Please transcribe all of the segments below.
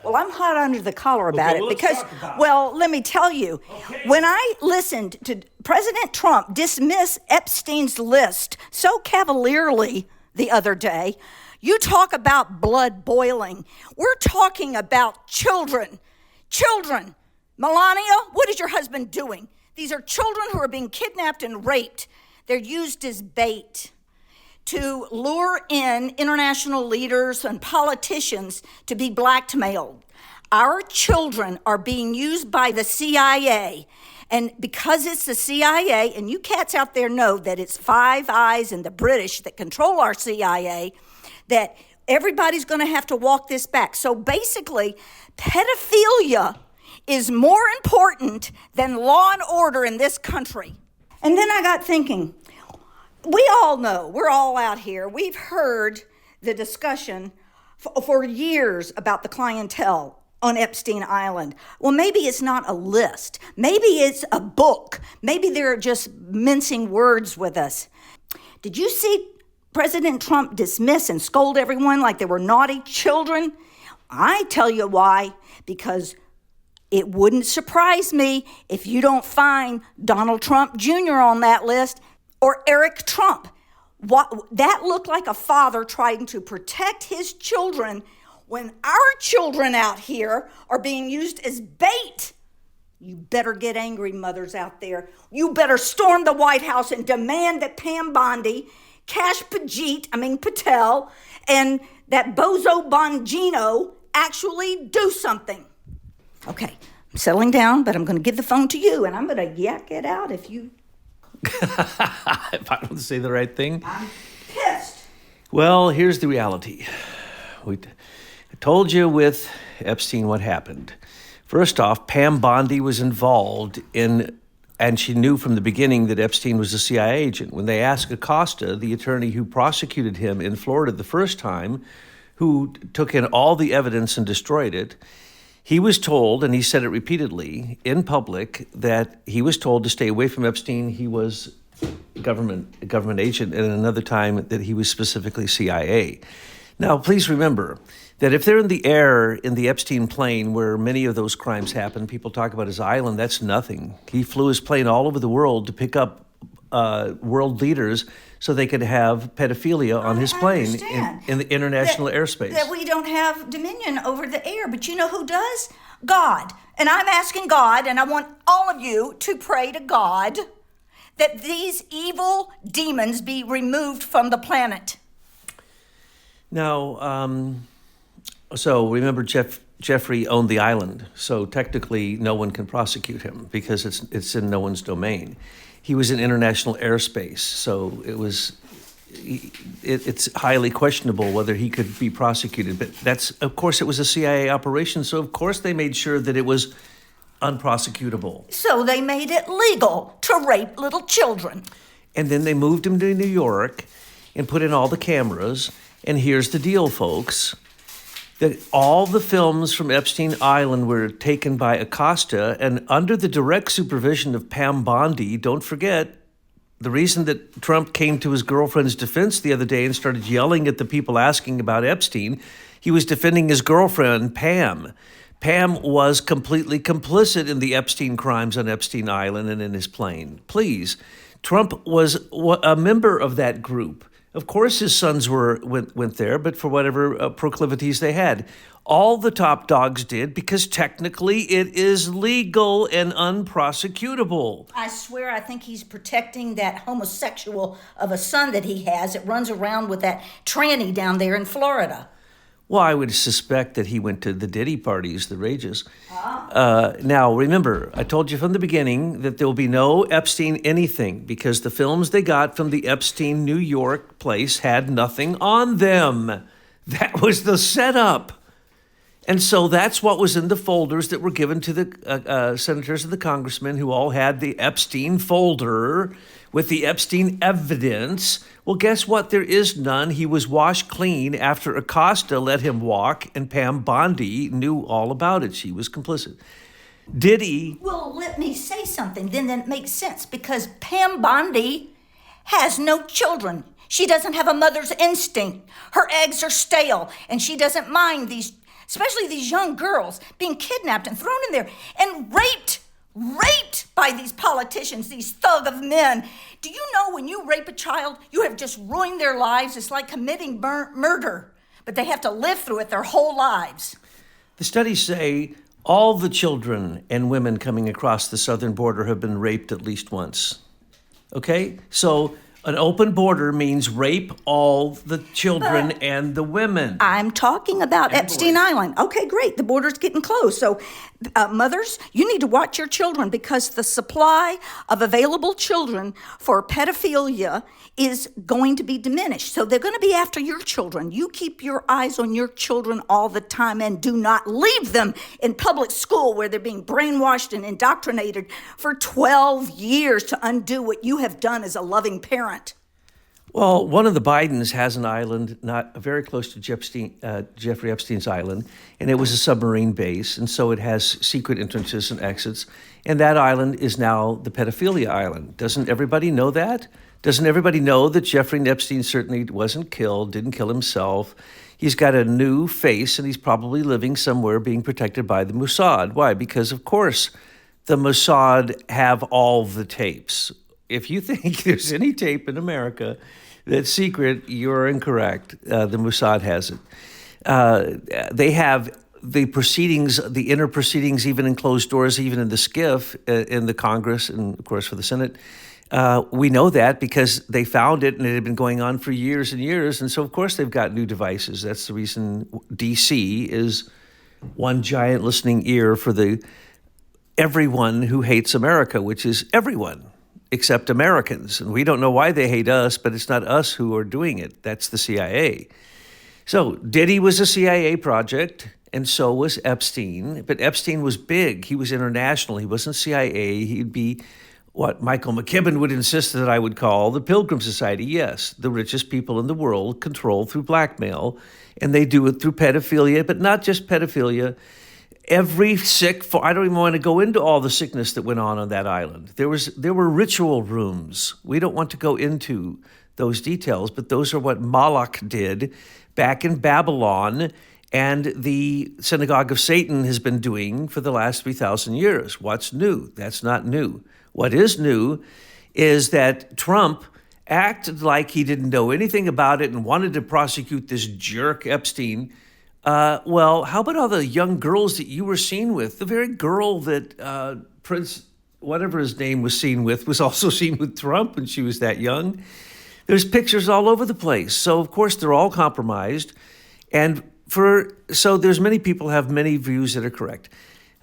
Well, I'm hot under the collar about it because, let me tell you, when I listened to President Trump dismiss Epstein's list so cavalierly the other day, you talk about blood boiling. We're talking about children. Children. Melania, what is your husband doing? These are children who are being kidnapped and raped. They're used as bait to lure in international leaders and politicians to be blackmailed. Our children are being used by the CIA. And because it's the CIA, and you cats out there know that it's Five Eyes and the British that control our CIA, that everybody's going to have to walk this back. So basically, pedophilia is more important than law and order in this country. And then I got thinking, we all know, we're all out here, we've heard the discussion for years about the clientele on Epstein Island. Well, maybe it's not a list. Maybe it's a book. Maybe they're just mincing words with us. Did you see President Trump dismiss and scold everyone like they were naughty children? I tell you why, because it wouldn't surprise me if you don't find Donald Trump Jr. on that list or Eric Trump. That looked like a father trying to protect his children when our children out here are being used as bait. You better get angry, mothers out there. You better storm the White House and demand that Pam Bondi, Patel, and that bozo Bongino actually do something. Okay, I'm settling down, but I'm going to give the phone to you, and I'm going to yak it out if you... If I don't say the right thing. I'm pissed. Well, here's the reality. I told you with Epstein what happened. First off, Pam Bondi was involved in, and she knew from the beginning that Epstein was a CIA agent. When they asked Acosta, the attorney who prosecuted him in Florida the first time, who took in all the evidence and destroyed it, he was told, and he said it repeatedly in public, that he was told to stay away from Epstein. He was a government agent, and another time that he was specifically CIA. Now, please remember that if they're in the air in the Epstein plane where many of those crimes happen, people talk about his island, that's nothing. He flew his plane all over the world to pick up world leaders so they could have pedophilia on his plane in the international airspace. That we don't have dominion over the air. But you know who does? God. And I'm asking God, and I want all of you to pray to God that these evil demons be removed from the planet. Now, so remember Jeffrey owned the island, so technically no one can prosecute him because it's in no one's domain. He was in international airspace, so it's highly questionable whether he could be prosecuted. But of course, it was a CIA operation, so of course they made sure that it was unprosecutable. So they made it legal to rape little children. And then they moved him to New York and put in all the cameras. And here's the deal, folks. That all the films from Epstein Island were taken by Acosta, and under the direct supervision of Pam Bondi. Don't forget, the reason that Trump came to his girlfriend's defense the other day and started yelling at the people asking about Epstein, he was defending his girlfriend, Pam. Pam was completely complicit in the Epstein crimes on Epstein Island and in his plane. Please, Trump was a member of that group. Of course, his sons went there, but for whatever proclivities they had. All the top dogs did because technically it is legal and unprosecutable. I swear I think he's protecting that homosexual of a son that he has that runs around with that tranny down there in Florida. Well, I would suspect that he went to the Diddy parties, the rages. Now, remember, I told you from the beginning that there will be no Epstein anything because the films they got from the Epstein New York place had nothing on them. That was the setup. And so that's what was in the folders that were given to the senators and the congressmen who all had the Epstein folder with the Epstein evidence. Well, guess what? There is none. He was washed clean after Acosta let him walk, and Pam Bondi knew all about it. She was complicit. Diddy... Well, let me say something. Then that makes sense, because Pam Bondi has no children. She doesn't have a mother's instinct. Her eggs are stale, and she doesn't mind these especially these young girls being kidnapped and thrown in there and raped by these politicians, these thug of men. Do you know when you rape a child, you have just ruined their lives? It's like committing murder, but they have to live through it their whole lives. The studies say all the children and women coming across the southern border have been raped at least once. Okay? So an open border means rape all the children and the women. I'm talking about Epstein Island. Okay, great. The border's getting closed. So, mothers, you need to watch your children because the supply of available children for pedophilia is going to be diminished. So they're going to be after your children. You keep your eyes on your children all the time and do not leave them in public school where they're being brainwashed and indoctrinated for 12 years to undo what you have done as a loving parent. Well, one of the Bidens has an island not very close to Jeffrey Epstein's island, and it was a submarine base, and so it has secret entrances and exits, and that island is now the pedophilia island. Doesn't everybody know that? Doesn't everybody know that Jeffrey Epstein certainly wasn't killed, didn't kill himself? He's got a new face, and he's probably living somewhere being protected by the Mossad. Why? Because, of course, the Mossad have all the tapes. If you think there's any tape in America that's secret, you're incorrect. The Mossad has it. They have the proceedings, the inner proceedings, even in closed doors, even in the SCIF, in the Congress, and of course for the Senate. We know that because they found it and it had been going on for years and years. And so, of course, they've got new devices. That's the reason D.C. is one giant listening ear for everyone who hates America, which is everyone except Americans. And we don't know why they hate us, but it's not us who are doing it. That's the CIA. So Diddy was a CIA project, and so was Epstein. But Epstein was big. He was international. He wasn't CIA. He'd be what Michael McKibben would insist that I would call the Pilgrim Society. Yes, the richest people in the world controlled through blackmail, and they do it through pedophilia, but not just pedophilia. Every I don't even want to go into all the sickness that went on that island. There were ritual rooms. We don't want to go into those details, but those are what Moloch did back in Babylon, and the Synagogue of Satan has been doing for the last 3,000 years. What's new? That's not new. What is new is that Trump acted like he didn't know anything about it and wanted to prosecute this jerk Epstein. Well, how about all the young girls that you were seen with? The very girl that Prince, whatever his name, was seen with was also seen with Trump when she was that young. There's pictures all over the place. So, of course, they're all compromised. And so there's many people have many views that are correct.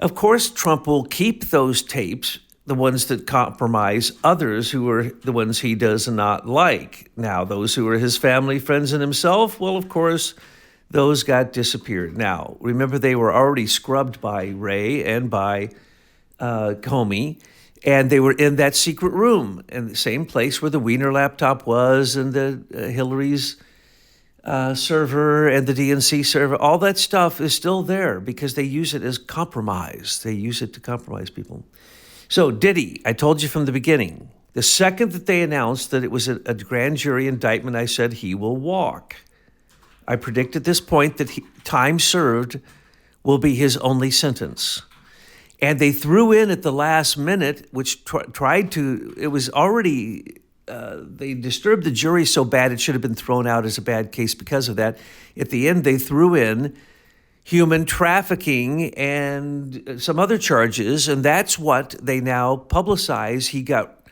Of course, Trump will keep those tapes, the ones that compromise others who are the ones he does not like. Now, those who are his family, friends, and himself, well, of course, those got disappeared. Now, remember, they were already scrubbed by Ray and by Comey, and they were in that secret room, in the same place where the Wiener laptop was, and the Hillary's server and the DNC server. All that stuff is still there because they use it as compromise. They use it to compromise people. So Diddy, I told you from the beginning, the second that they announced that it was a grand jury indictment, I said he will walk. I predict at this point that time served will be his only sentence. And they threw in at the last minute, which it was already, they disturbed the jury so bad it should have been thrown out as a bad case because of that. At the end, they threw in human trafficking and some other charges, and that's what they now publicize he got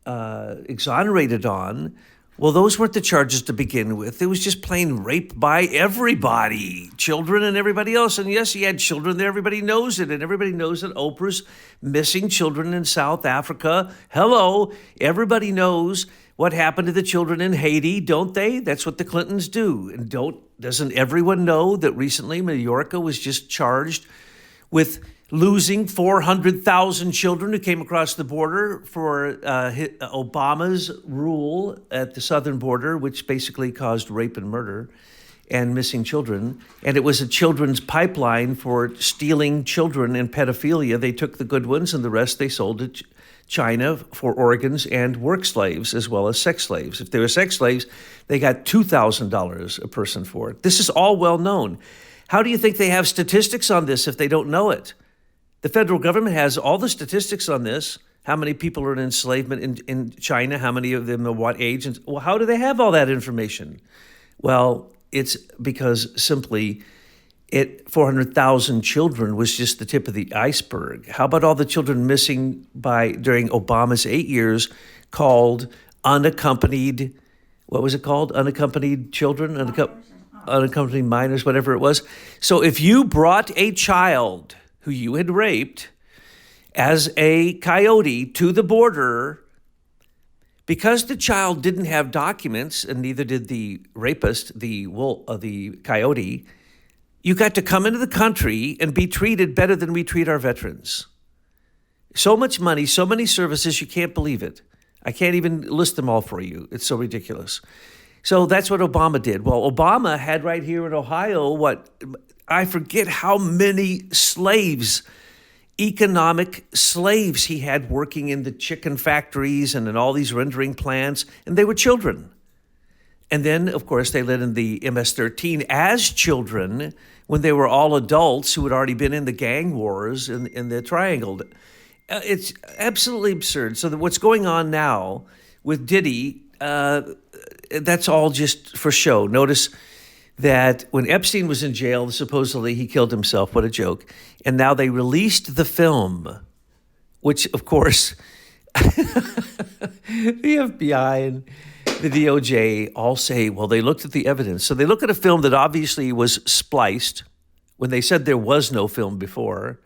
exonerated on. Well, those weren't the charges to begin with. It was just plain rape by everybody, children and everybody else. And yes, he had children there. Everybody knows it. And everybody knows that Oprah's missing children in South Africa. Hello, everybody knows what happened to the children in Haiti, don't they? That's what the Clintons do. And doesn't everyone know that recently Mayorkas was just charged with losing 400,000 children who came across the border for Obama's rule at the southern border, which basically caused rape and murder and missing children. And it was a children's pipeline for stealing children and pedophilia. They took the good ones and the rest they sold to China for organs and work slaves as well as sex slaves. If they were sex slaves, they got $2,000 a person for it. This is all well known. How do you think they have statistics on this if they don't know it? The federal government has all the statistics on this. How many people are in enslavement in China? How many of them are what age? And, well, how do they have all that information? Well, it's because simply 400,000 children was just the tip of the iceberg. How about all the children missing during Obama's 8 years called unaccompanied, what was it called? Unaccompanied children? Unaccompanied minors, whatever it was. So if you brought a child who you had raped as a coyote to the border, because the child didn't have documents, and neither did the rapist, the coyote, you got to come into the country and be treated better than we treat our veterans. So much money, so many services, you can't believe it. I can't even list them all for you. It's so ridiculous. So that's what Obama did. Well, Obama had right here in Ohio, I forget how many slaves, economic slaves he had working in the chicken factories and in all these rendering plants, and they were children. And then, of course, they lived in the MS-13 as children when they were all adults who had already been in the gang wars in the Triangle. It's absolutely absurd. So what's going on now with Diddy, that's all just for show. Notice that when Epstein was in jail, supposedly he killed himself. What a joke. And now they released the film, which, of course, the FBI and the DOJ all say, well, they looked at the evidence. So they look at a film that obviously was spliced when they said there was no film before.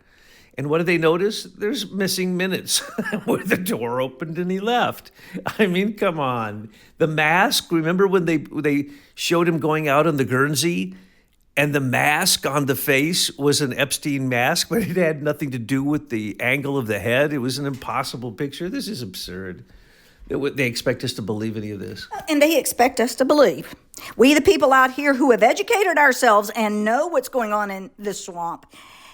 And what do they notice? There's missing minutes where the door opened and he left. I mean, come on. The mask, remember when they showed him going out on the Guernsey and the mask on the face was an Epstein mask, but it had nothing to do with the angle of the head. It was an impossible picture. This is absurd. They expect us to believe any of this. And they expect us to believe. We, the people out here who have educated ourselves and know what's going on in this swamp,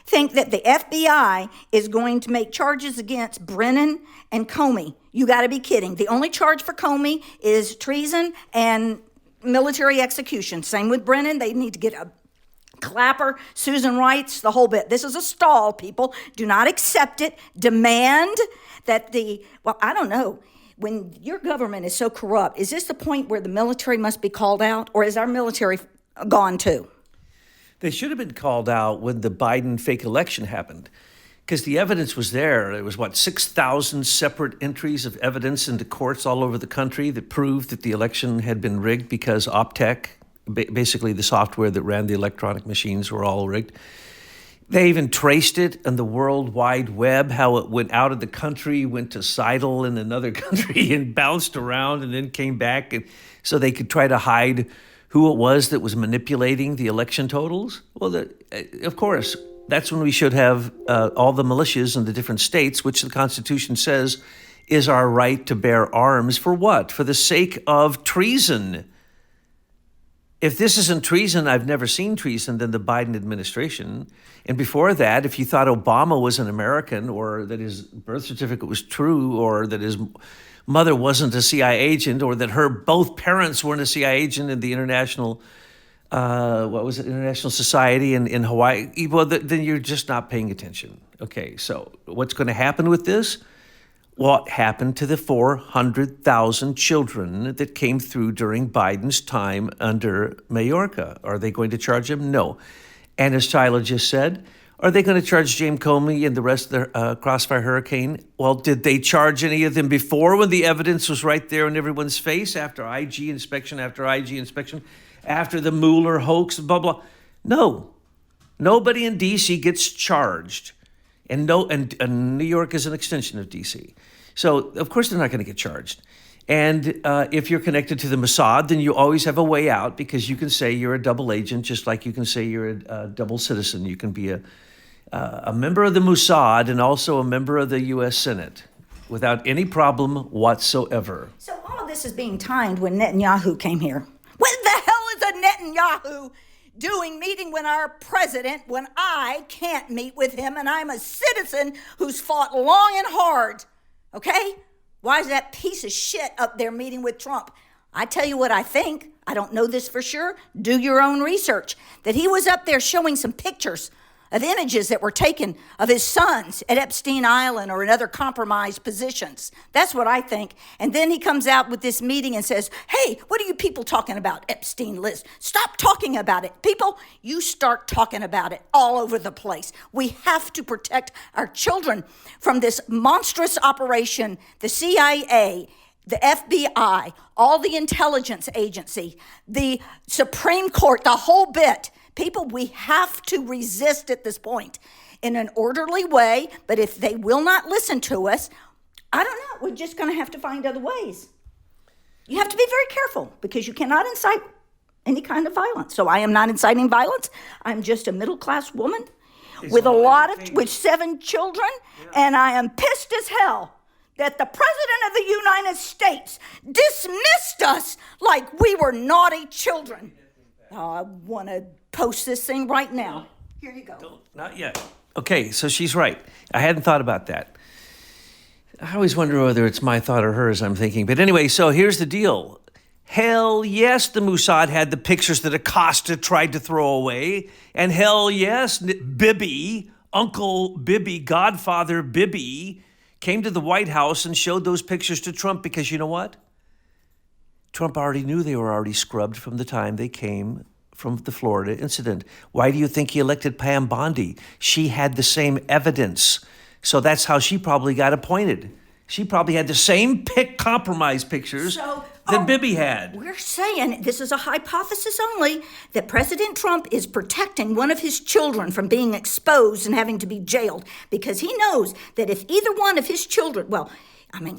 think that the FBI is going to make charges against Brennan and Comey. You got to be kidding. The only charge for Comey is treason and military execution. Same with Brennan. They need to get a Clapper, Susan Rice, the whole bit. This is a stall, people. Do not accept it. Demand that I don't know. When your government is so corrupt, is this the point where the military must be called out, or is our military gone too? They should have been called out when the Biden fake election happened, because the evidence was there. There was, 6,000 separate entries of evidence into courts all over the country that proved that the election had been rigged because Optech, basically the software that ran the electronic machines, were all rigged. They even traced it on the World Wide Web, how it went out of the country, went to Seidel in another country and bounced around and then came back, and so they could try to hide who it was that was manipulating the election totals. Well, of course, that's when we should have all the militias in the different states, which the Constitution says is our right to bear arms. For what? For the sake of treason. If this isn't treason, I've never seen treason than the Biden administration. And before that, if you thought Obama was an American, or that his birth certificate was true, or that his mother wasn't a CIA agent, or that both parents weren't a CIA agent in the International Society in Hawaii, well, then you're just not paying attention. Okay, so what's going to happen with this? What happened to the 400,000 children that came through during Biden's time under Mayorkas? Are they going to charge him? No. And as Tyler just said, are they going to charge James Comey and the rest of the Crossfire Hurricane? Well, did they charge any of them before when the evidence was right there in everyone's face after IG inspection after IG inspection, after the Mueller hoax, blah, blah? No. Nobody in D.C. gets charged. And New York is an extension of D.C. So, of course, they're not going to get charged. And if you're connected to the Mossad, then you always have a way out, because you can say you're a double agent, just like you can say you're a double citizen. You can be a member of the Mossad and also a member of the U.S. Senate without any problem whatsoever. So all of this is being timed when Netanyahu came here. What the hell is a Netanyahu doing meeting with our president when I can't meet with him and I'm a citizen who's fought long and hard? Okay? Why is that piece of shit up there meeting with Trump? I tell you what I think. I don't know this for sure. Do your own research. That he was up there showing some pictures of images that were taken of his sons at Epstein Island or in other compromised positions. That's what I think. And then he comes out with this meeting and says, hey, what are you people talking about, Epstein list? Stop talking about it. People, you start talking about it all over the place. We have to protect our children from this monstrous operation, the CIA, the FBI, all the intelligence agency, the Supreme Court, the whole bit. People, we have to resist at this point in an orderly way, but if they will not listen to us, I don't know, we're just going to have to find other ways. You have to be very careful because you cannot incite any kind of violence. So I am not inciting violence. I'm just a middle-class woman with 7 children, and I am pissed as hell that the President of the United States dismissed us like we were naughty children. Oh, I want to post this thing right now. Here you go. Not yet. Okay, so she's right. I hadn't thought about that. I always wonder whether it's my thought or hers, I'm thinking. But anyway, so here's the deal. Hell yes, the Mossad had the pictures that Acosta tried to throw away. And hell yes, Bibi, Uncle Bibi, Godfather Bibi, came to the White House and showed those pictures to Trump because you know what? Trump already knew they were already scrubbed from the time they came from the Florida incident. Why do you think he elected Pam Bondi? She had the same evidence. So that's how she probably got appointed. She probably had the same compromise pictures that Bibi had. We're saying, this is a hypothesis only, that President Trump is protecting one of his children from being exposed and having to be jailed because he knows that if either one of his children,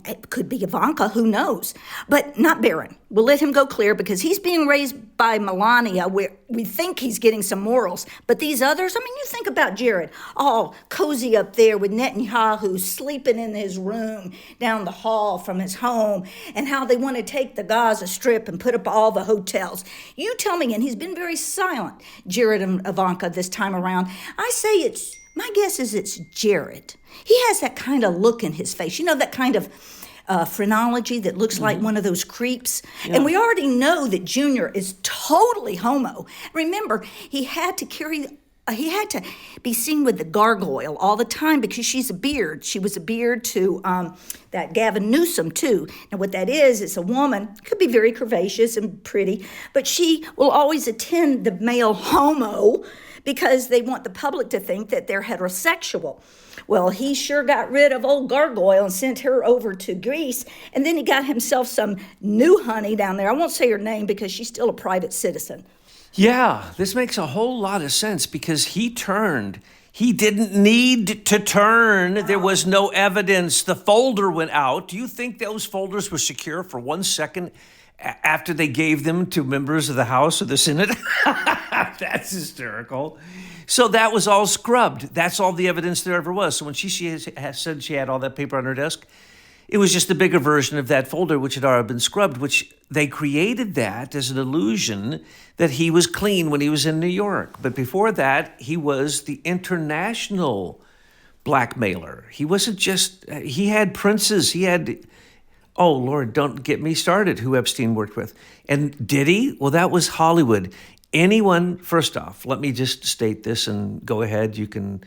it could be Ivanka, who knows? But not Barron. We'll let him go clear because he's being raised by Melania where we think he's getting some morals. But these others, you think about Jared, all cozy up there with Netanyahu sleeping in his room down the hall from his home and how they want to take the Gaza Strip and put up all the hotels. You tell me, and he's been very silent, Jared and Ivanka this time around. I say my guess is it's Jared. He has that kind of look in his face. You know, that kind of phrenology that looks like one of those creeps. Yeah. And we already know that Junior is totally homo. Remember, he had to be seen with the gargoyle all the time because she's a beard. She was a beard to that Gavin Newsom, too. Now, what that is, it's a woman, could be very curvaceous and pretty, but she will always attend the male homo because they want the public to think that they're heterosexual. Well, he sure got rid of old Gargoyle and sent her over to Greece, and then he got himself some new honey down there. I won't say her name because she's still a private citizen. Yeah, this makes a whole lot of sense because he turned. He didn't need to turn. There was no evidence. The folder went out. Do you think those folders were secure for 1 second after they gave them to members of the House or the Senate? That's hysterical. So that was all scrubbed. That's all the evidence there ever was. So when she said she had all that paper on her desk, it was just a bigger version of that folder, which had already been scrubbed, which they created that as an illusion that he was clean when he was in New York. But before that, he was the international blackmailer. He wasn't just, he had princes. He had, oh, Lord, don't get me started, who Epstein worked with. And did he? Well, that was Hollywood. Anyone, first off, let me just state this and go ahead. You can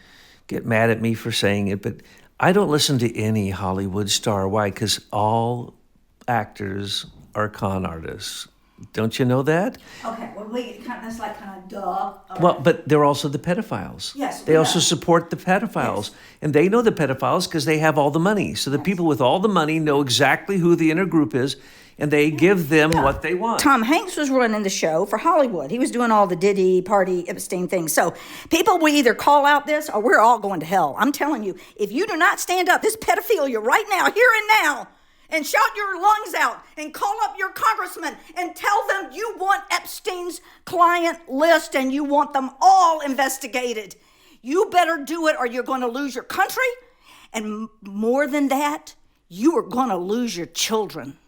get mad at me for saying it, but I don't listen to any Hollywood star. Why? Because all actors are con artists. Don't you know that? Okay, well, that's like kind of duh. Okay. Well, but they're also the pedophiles. Yes. They also support the pedophiles. Yes. And they know the pedophiles because they have all the money. So the people with all the money know exactly who the inner group is, and they give them what they want. Tom Hanks was running the show for Hollywood. He was doing all the Diddy, party, Epstein things. So people will either call out this or we're all going to hell. I'm telling you, if you do not stand up, this pedophilia right now, here and now, and shout your lungs out and call up your congressman and tell them you want Epstein's client list and you want them all investigated. You better do it or you're going to lose your country. And more than that, you are going to lose your children.